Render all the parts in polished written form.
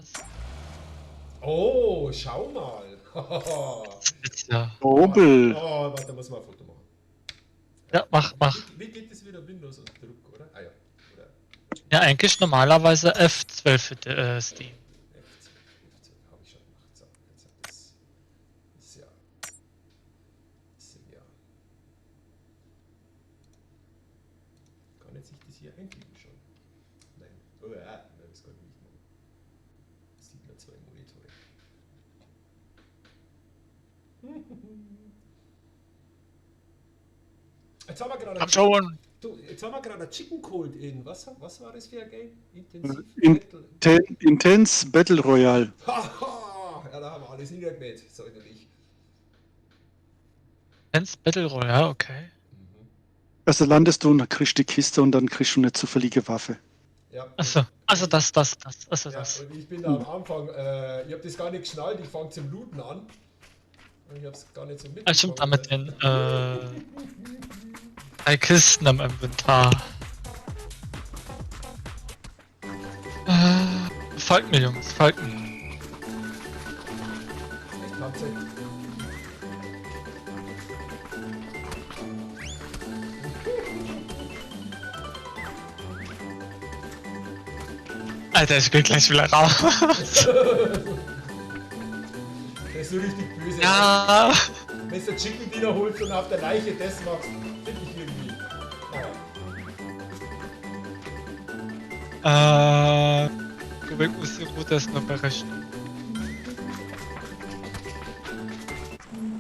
das Oh, schau mal. ist ja. Nobel. Oh, warte, muss mal ein Foto machen. Ja, mach. Wie geht das wieder? Windows und Druck, oder? Ah ja. Oder Ja, eigentlich normalerweise F12 für Steam. F12 habe ich schon gemacht. So, jetzt hat das ist ja. Ist ja. Kann jetzt sich das hier einfügen schon? Nein. Oh ja, nein, das kann ich nicht machen. Es sieht nur zwei Monitore. Jetzt haben wir gerade Komm schon! jetzt haben wir gerade ein Chicken Cold in. Was war das für ein Game? Intensiv Battle. Intense Battle Royale. Haha! Ja, da haben wir alles niedergemäht, so innerlich. Dance Battle Royale, okay. Mhm. Also landest du und dann kriegst du die Kiste und dann kriegst du eine zufällige Waffe. Ja, Also das. Also ja, das. und ich bin da am Anfang, ich habe das gar nicht geschnallt, ich fange zum Looten an. Und ich habe es gar nicht so Ah, stimmt, da mitbekommen. mit den 3 Kisten im Inventar. Folgt mir, Jungs, folgt mir. Echt Katze. Alter, ich bin gleich wieder raus. Der ist so richtig böse. Ja. Wenn du Chicken Dinner holst und auf der Leiche das machst, finde ich irgendwie. Naja. Kubik muss die Route erstmal berechnen.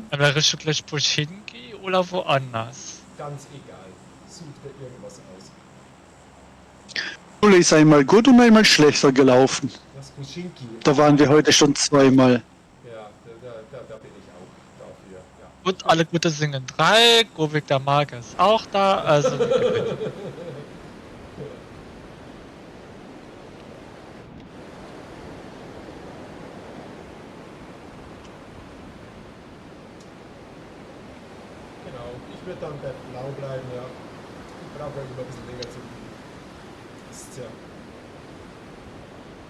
Dann wäre du gleich Pochinki oder woanders? Ganz egal. Such dir irgendwas aus. Schule ist einmal gut und einmal schlechter gelaufen. Das Pushinki. Da waren wir heute schon zweimal. Ja, da bin ich auch dafür. Ja. Gut, alle gute singen 3, Govik der Marke ist auch da, also wir gewinnen. Genau, ich würde dann bei Blau bleiben, ja. Ich brauche ja immer ein bisschen länger zu üben. Das ist ja.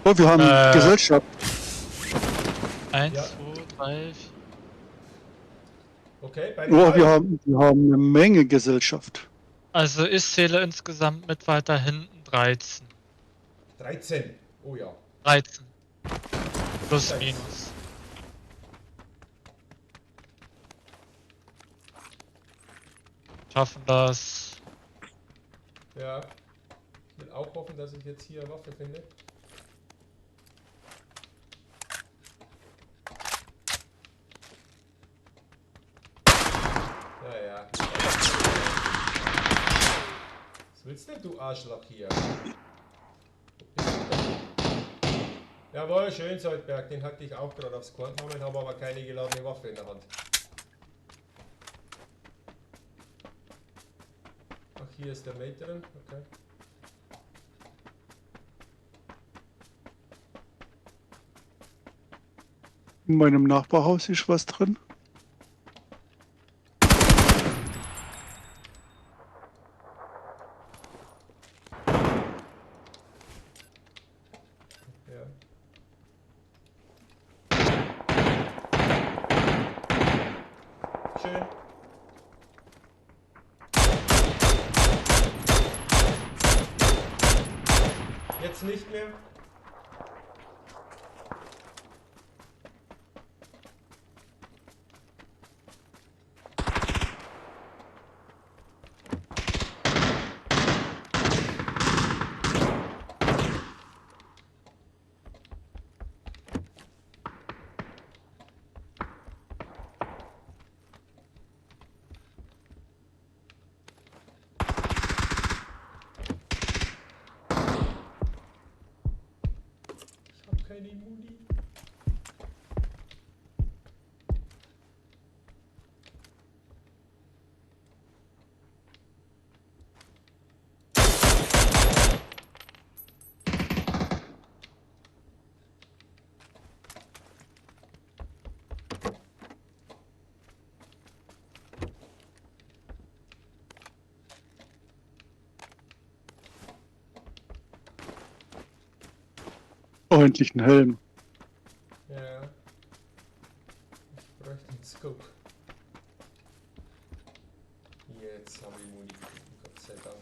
Oh, wir haben Gesellschaft. 1, Ja. 2, 3, 4. Okay, bei Oh, wir Blau. haben eine Menge Gesellschaft. Also ich zähle insgesamt mit weiter hinten 13. 13. Oh ja. 13. Plus, 13. minus. Schaffen das. Ja. Ich will auch hoffen, dass ich jetzt hier eine Waffe finde. Ja, ja. Was willst denn du Arschloch hier? Wo bist du denn? Jawohl, schön Soldberg, den hatte ich auch gerade aufs Korn genommen, habe aber keine geladene Waffe in der Hand. Ach, hier ist der Mate drin, okay. In meinem Nachbarhaus ist was drin. Ja. Schön. Jetzt nicht mehr. Ich habe keine Muni. Oh, endlich ein Helm. Scope. Jetzt haben wir Muni, Gott sei Dank.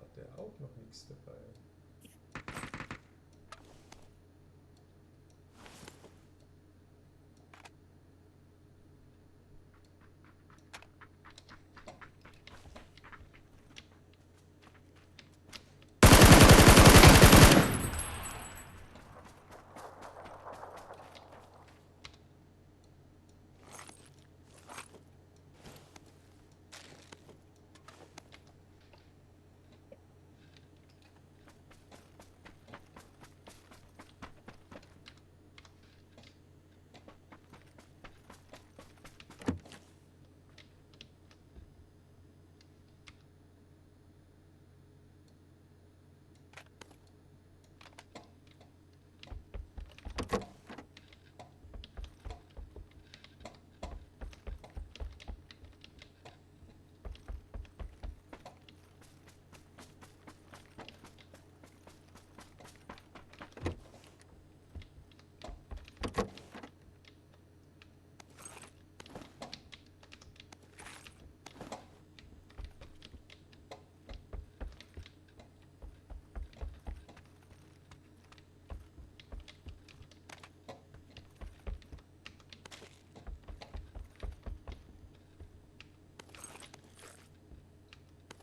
Hat er auch noch nichts dabei.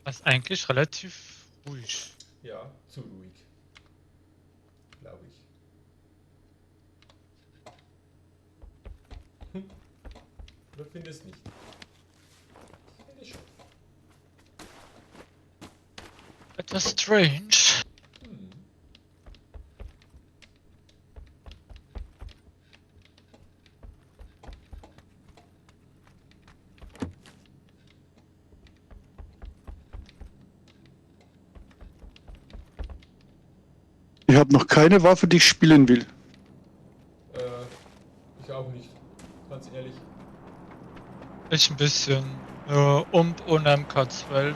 Das ist eigentlich relativ ruhig. Ja, zu ruhig. Glaube ich. Oder findest nicht? Ich finde schon. Etwas strange. Hm. Ich habe noch keine Waffe, die ich spielen will. Ich auch nicht. Ganz ehrlich. Ich ein bisschen. Und MK12. Ja.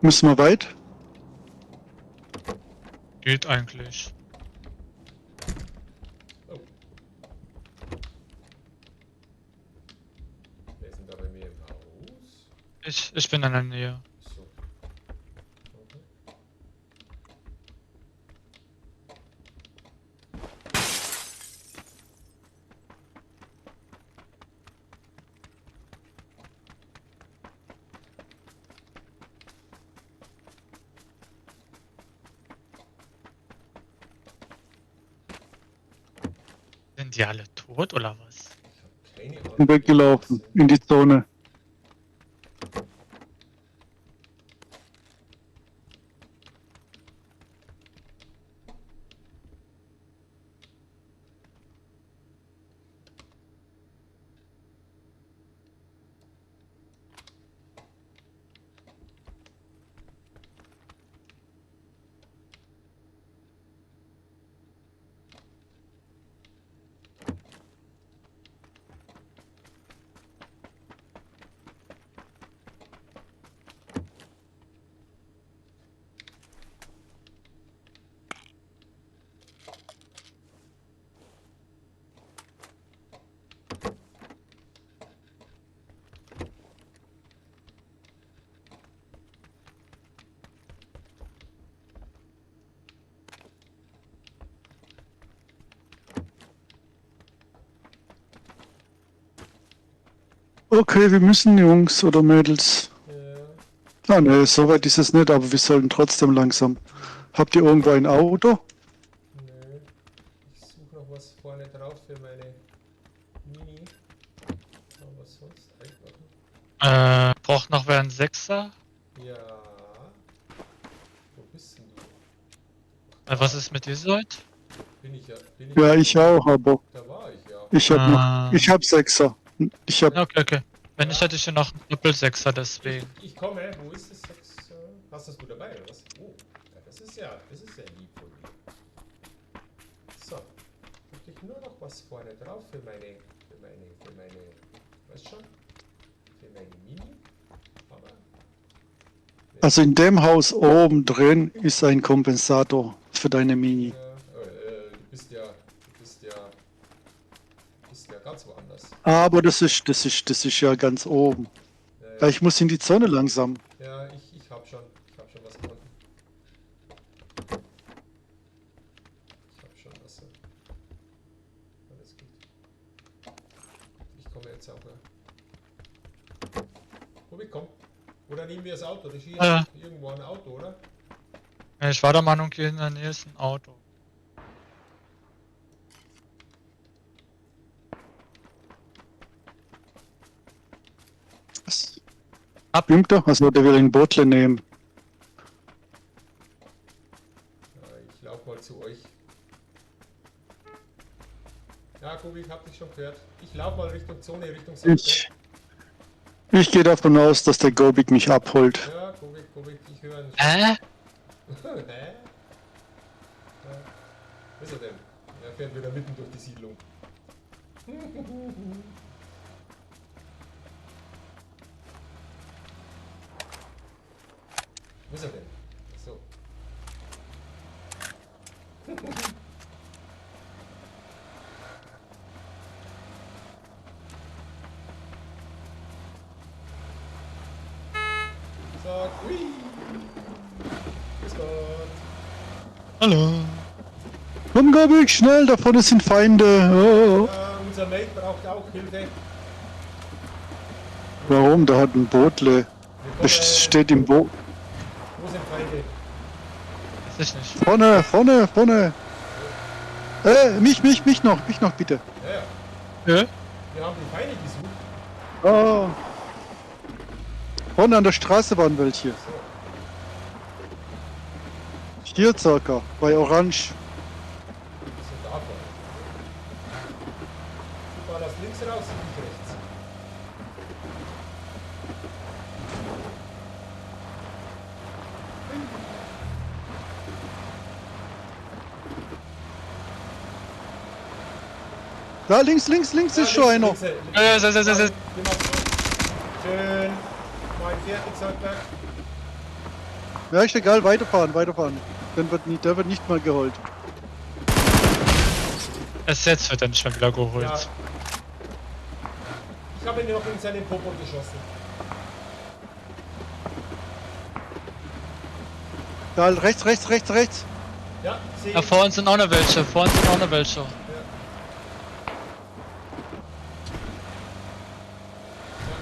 Müssen wir weit? Geht eigentlich. Oh. Wer ist denn da bei mir im Haus? Ich bin in der Nähe. So. Okay. Sind die alle tot oder was? Ich habe keine Ahnung. Bin weggelaufen in die Zone. Okay, wir müssen, Jungs oder Mädels. Ja. Ah ne, so weit ist es nicht, aber wir sollten trotzdem langsam. Habt ihr irgendwo ein Auto? Nö. Ich suche noch was vorne drauf für meine Mini. Aber sonst einfach. Braucht noch wer einen Sechser? Ja. Wo bist denn du? Was ist mit dieser Seite? Bin ich ja. Ja, ich auch, aber Da war ich ja. ich habe noch, ich habe Sechser. Ich habe, Okay. Wenn nicht, hätte ich hier noch einen Doppelsechser, deswegen. Ich komme. Wo ist das 6? Hast das du dabei oder was? Oh, ja, das ist ja lieb von dir. So. Hab ich nur noch was vorne drauf für meine, weißt schon? Für meine Mini. Aber Also in dem Haus oben drin ist ein Kompensator für deine Mini. du bist ja ganz woanders. Aber das ist ja ganz oben. Ja, ich muss in die Zone langsam. Ja, ich hab schon was gefunden. Ich hab schon was. Alles gut. Ich komme jetzt auch. Rubik, komm. Oder nehmen wir das Auto? Das ist hier irgendwo ein Auto, oder? Ich war der Meinung, hier in der Nähe ist ein Auto. Was? Abnimmt er? Also der will ein Bootle nehmen. Ja, ich lauf mal zu euch. Ja, Rubik, hab dich schon gehört. Ich lauf mal Richtung Zone, Richtung Seite. Ich gehe davon aus, dass der Gobik mich abholt. Ja, Rubik, ich höre ihn. Hä? Hä? Ja. Wo ist er denn? Er fährt wieder mitten durch die Siedlung. Wo ist er denn? So. Sag, hui. Bis Gott. Hallo. Komm Gobik, schnell, da vorne sind Feinde. Oh. Unser Mate braucht auch Hilfe. Warum? Da hat ein Bootle. Das steht im Boot. Wo sind Feinde? Weiß ich nicht. Vorne. Mich noch, bitte. Ja, ja. Ja? Wir haben die Feinde gesucht. Oh. Vorne an der Straße waren welche. So. Hier circa, bei Orange. Was ist denn da vorne? Du ballerst links raus und ich rechts. Da links ist schon einer. Ja. Geh mal zurück. Schön. Mein fertig, Soldberg. Ja, ist egal, weiterfahren. Der wird nicht mal geholt. Erst jetzt wird er nicht mal wieder geholt. Ja. Ich habe ihn noch in seinen Popo geschossen. Da rechts. Ja, sehe Ja, vor uns sind auch noch welche. Ja.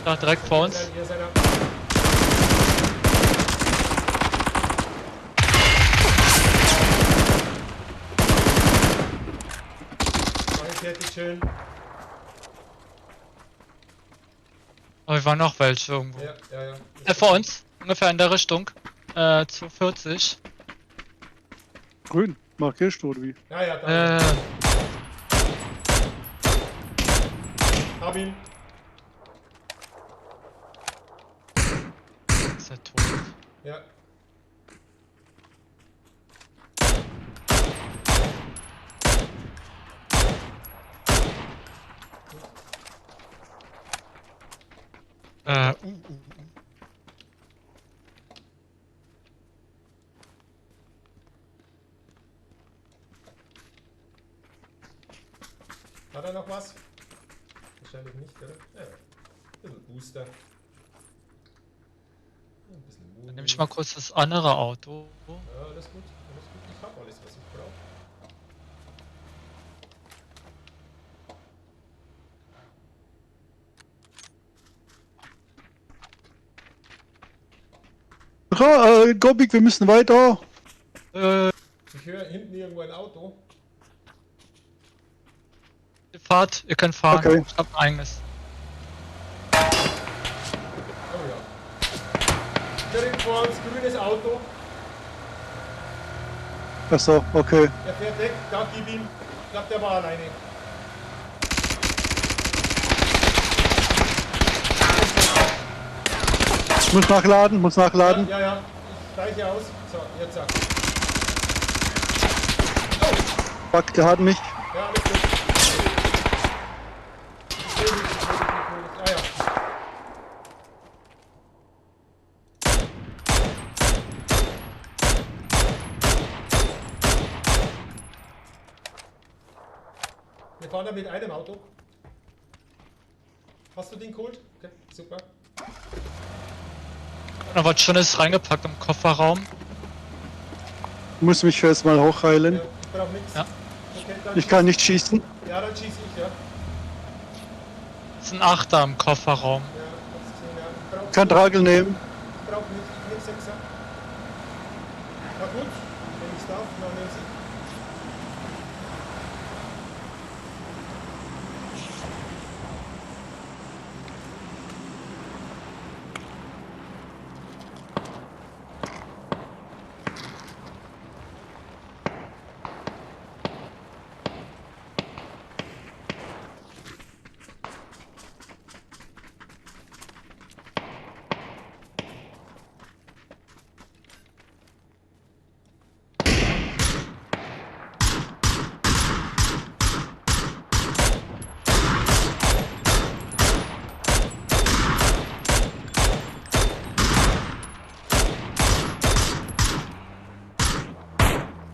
Da direkt vor uns. Hier ist einer. Mach ich fertig, schön. Aber wir waren noch welche irgendwo. Ja. Vor uns. Ungefähr in der Richtung. Zu 40. Grün, markierst du oder wie? Ja, da. Äh, Hab ihn. ist er tot. Ja. Äh, Hat er noch was? Wahrscheinlich nicht, oder? Ja. Ein bisschen Booster. Ein bisschen Mut. Dann nehme ich mal kurz das andere Auto. Ja, alles gut. Ich hab alles, was ich brauche. Gobik, wir müssen weiter. Ich höre hinten irgendwo ein Auto. Ihr fahrt, ihr könnt fahren. Okay. Ich hab ein eigenes. Oh ja. Direkt vor uns, grünes Auto. Achso, okay. Er fährt weg, da gib ihm. Ich glaube, der war alleine. Muss nachladen. Ja. Ich steige aus. So, jetzt zack. Fuck, der hat mich. Ja, alles gut. Ich will nicht. Ah ja. Wir fahren da mit einem Auto. Hast du den geholt? Okay, super. Noch was Schönes reingepackt im Kofferraum. Muss mich erst mal hochheilen. Ja, ich brauch nichts. Ja. Okay, dann Ich kann nicht schießen. Ja, dann schieße ich, ja. Das ist ein Achter im Kofferraum. Ja, hab's gesehen, ja. Ich brauch Kann Tragel nehmen. Ich brauch nicht, ich nehm Sechser. Na gut, wenn ich's darf, dann nehm sie.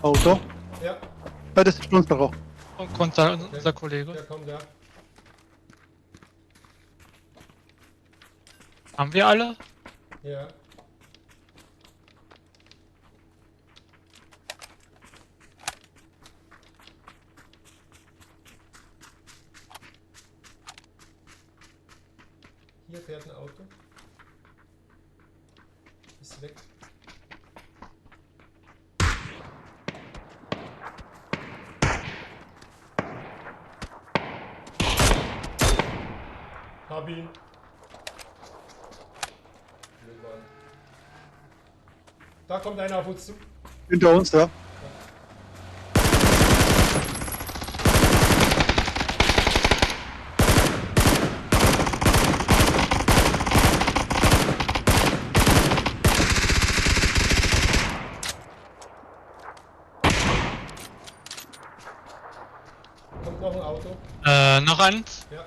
Auto. Ja, Ja, das ist unserer. Und unser Kollege. der kommt, ja. Haben wir alle? Ja. Hier fährt ein Auto. Ist weg. Hab ihn. Blödmann. Da kommt einer auf uns zu. Hinter uns, ja. Kommt noch ein Auto. Noch eins. Ja.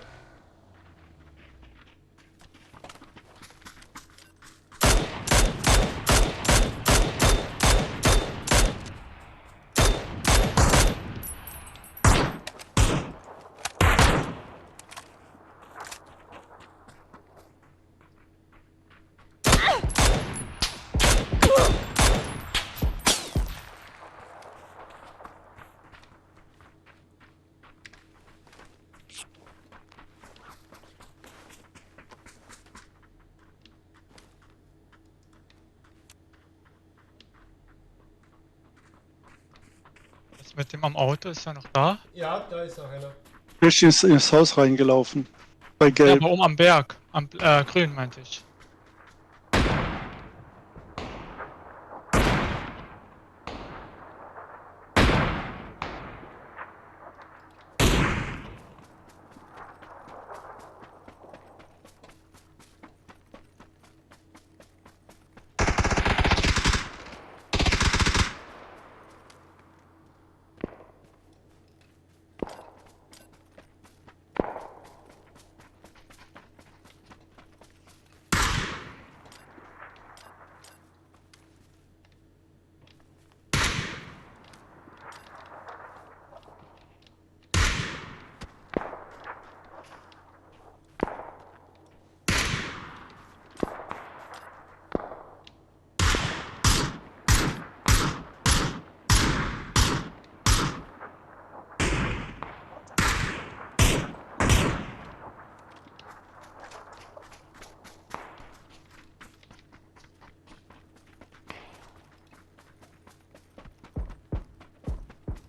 Das mit dem am Auto ist ja noch da. Ja, da ist noch einer. Der ist ins Haus reingelaufen. Bei Ja, Gelb. aber oben am Berg. Am Grün meinte ich.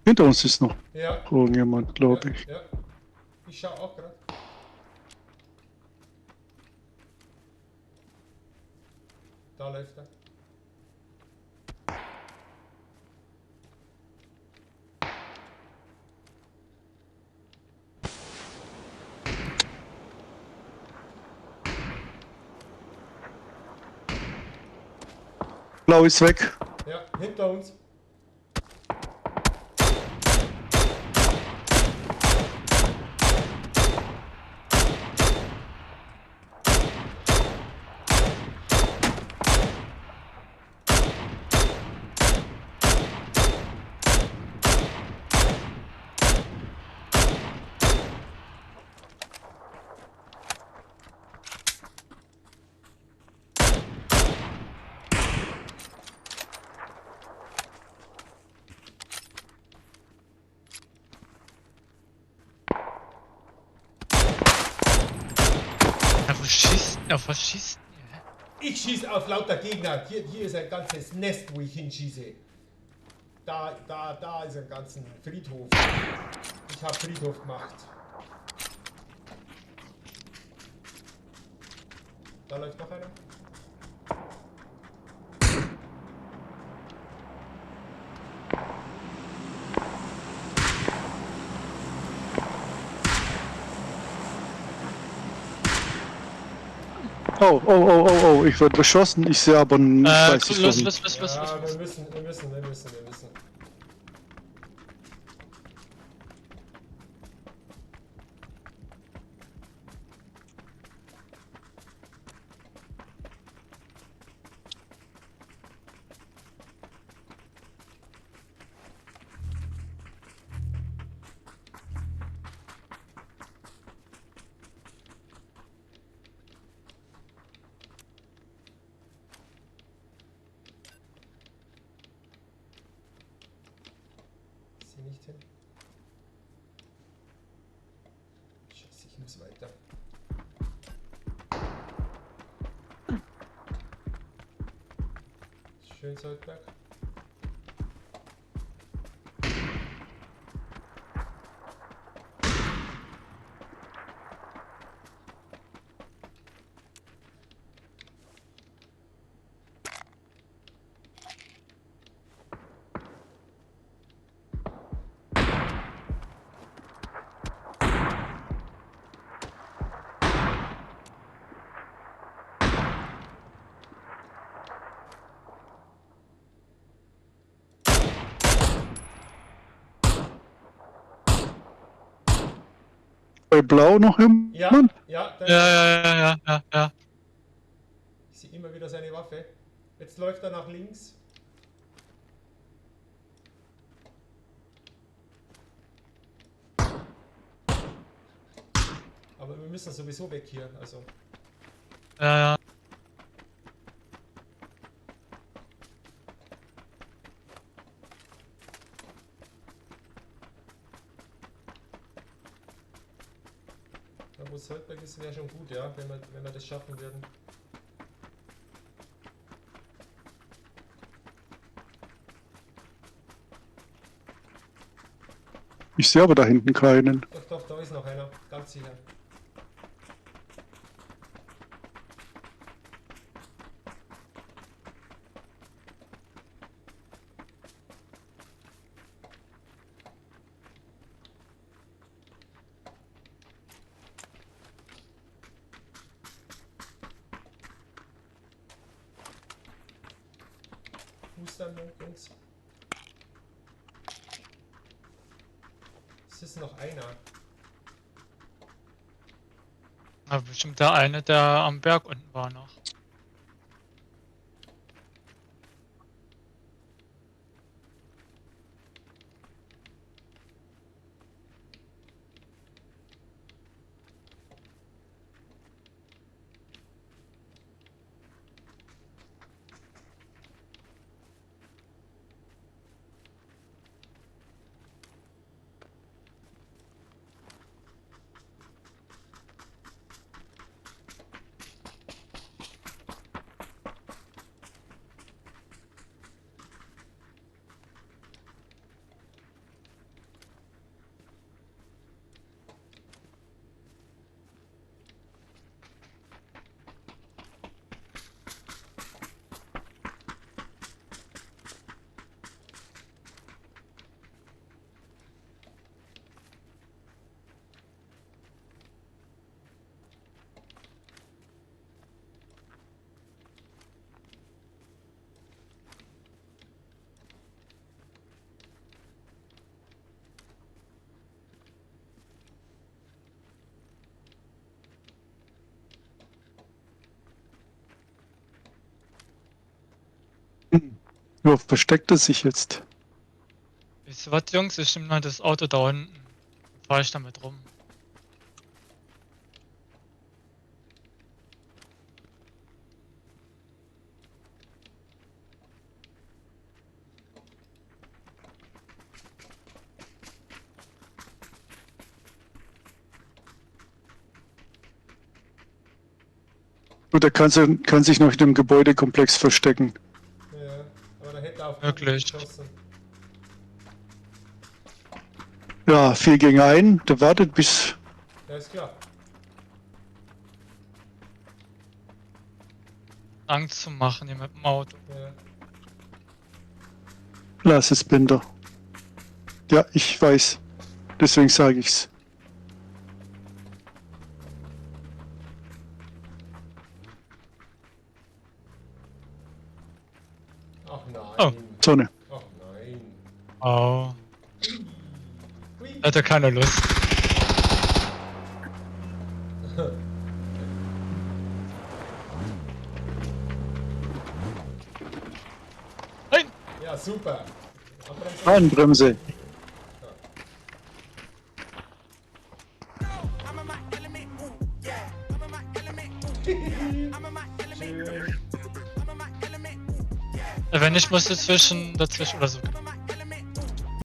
Hinter uns ist noch Ja. irgendjemand, glaube ich. Ja. Ich schau auch gerade. Da läuft er. Blau ist weg. Ja, hinter uns. Auf was schießt ihr? Ich schieße auf lauter Gegner. Hier ist ein ganzes Nest, wo ich hinschieße. Da ist ein ganzen Friedhof. Ich habe Friedhof gemacht. Da läuft noch einer. Oh, ich werde beschossen, ich sehe aber nicht, weiß ich los. wohin. Ja, wir müssen. Sie nicht hin. Scheiße, ich muss weiter. Schön Soldberg. Bei Blau noch jemand? Ja, da Ja. Ich sehe immer wieder seine Waffe. Jetzt läuft er nach links. Aber wir müssen sowieso weg hier. Also, Ja. da wo Soldberg ist, wäre schon gut, ja, wenn wir das schaffen würden. Ich sehe aber da hinten keinen. Doch, da ist noch einer. Ganz sicher. Hustern, Jungs. Es ist noch einer. Aber bestimmt der eine, der am Berg unten war noch. Wo versteckt er sich jetzt? Wisst ihr was, Jungs? Ich nehme mal das Auto da unten. Fahr ich damit rum. Gut, er kann sich noch in dem Gebäudekomplex verstecken. Ja, aber da hätte er auch Wirklich. geschossen. Ja, 4 gegen 1. Der wartet bis... Ja, ist klar. Angst zu machen hier mit dem Auto. Ja. Lass es, Binder. Ja, ich weiß. Deswegen sage ich's. Ach nein. Oh. Sonne. Ach nein. Oh. Hui. Hatte keine Lust. Nein! Ja, super. Abbremsen. Handbremse. Schön. Wenn nicht, musst du dazwischen oder so.